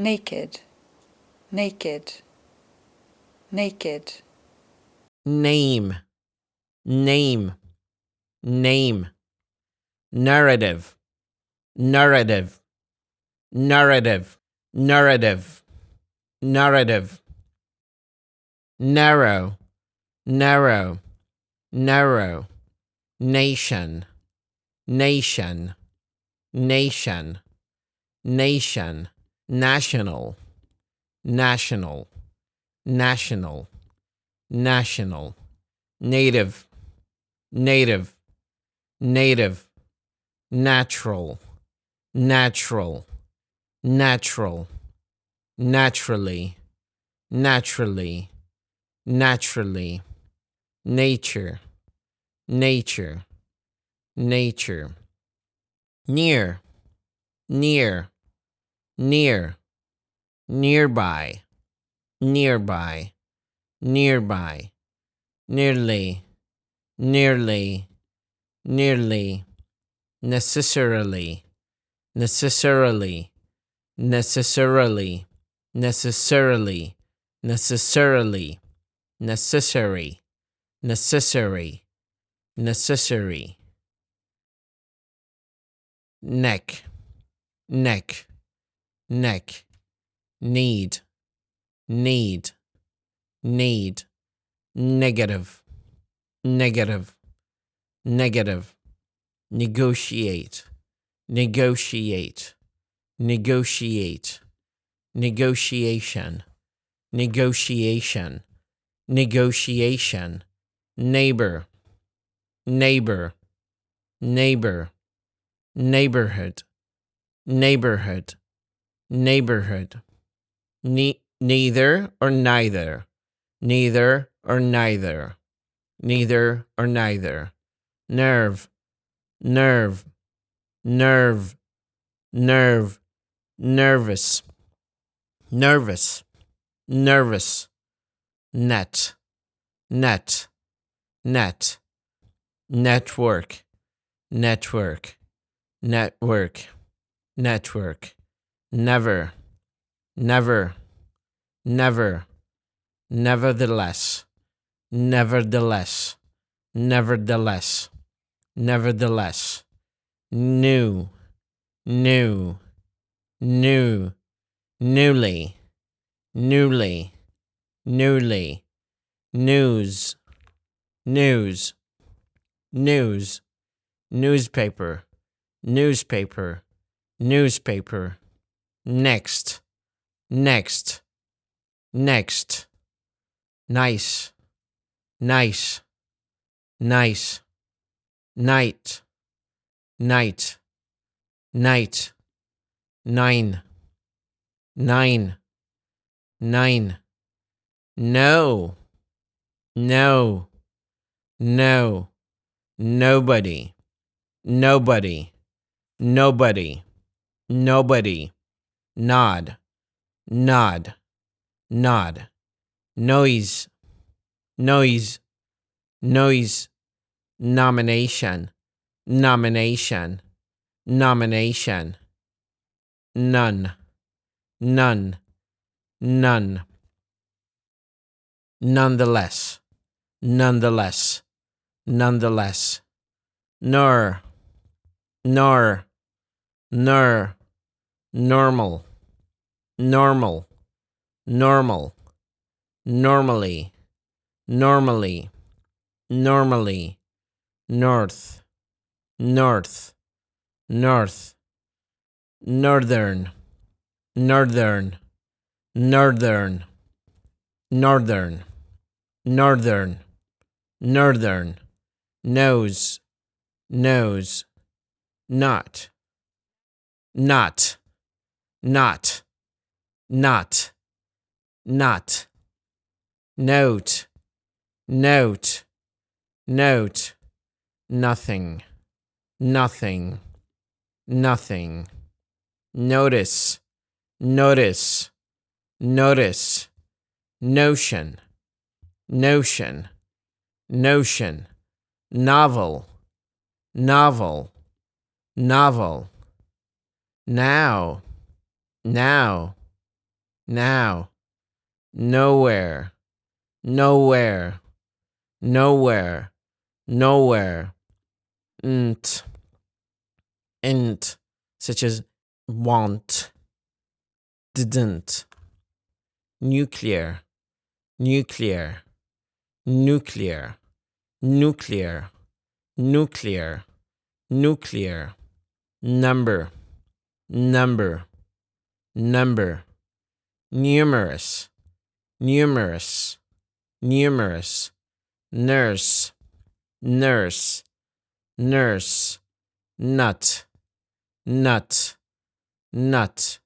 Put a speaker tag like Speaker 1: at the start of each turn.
Speaker 1: naked, naked, naked.
Speaker 2: Name, name, name. Narrative, narrative, narrative, narrative, narrative. Narrow, narrow, narrow. Nation, nation, nation, nation. National, national, national, national. Native, native, native. Natural, natural, natural. Naturally, naturally, naturally. Nature, nature, nature. Near, near, near. Nearby, nearby, nearby. Nearly, nearly, nearly. Necessarily, necessarily, necessarily, necessarily, necessarily. Necessary, necessary, necessary. Neck, neck, neck. Need, need, need. Negative, negative, negative. Negotiate, negotiate, negotiate. Negotiation, negotiation, negotiation. Neighbor, neighbor, neighbor. Neighborhood, neighborhood, neighborhood. Neither or neither, neither or neither, neither or neither. Nerve, nerve, nerve, nerve. Nervous, nervous, nervous. Net, net, net. Network, network, network, network. Never, never, never. Nevertheless, nevertheless, nevertheless, nevertheless. New, new, new. Newly, newly, newly. News, news, news. Newspaper, newspaper, newspaper. Next, next, next. Nice, nice, nice. Night, night, night. Nine, nine, nine. No, no, no. Nobody, nobody, nobody, nobody. Nod, nod, nod. Noise, noise, noise. Nomination, nomination, nomination. None, none, none. Nonetheless, nonetheless, nonetheless. Nor, nor, nor. Normal, normal, normal. Normally, normally, normally. North, north, north. Northern, northern, northern. Northern, northern, northern. Nose, nose. Not, not, not, not, not. Note, note, note. Nothing, nothing, nothing. Notice, notice, notice. Notion, notion, notion. Novel, novel, novel. Now, now, now, nowhere, nowhere, nowhere, nowhere. Nt, such as want, didn't. Nuclear, nuclear, nuclear, nuclear, nuclear, nuclear. Number, number, number. Numerous, numerous, numerous. Nurse, nurse, nurse. Nut, nut, nut.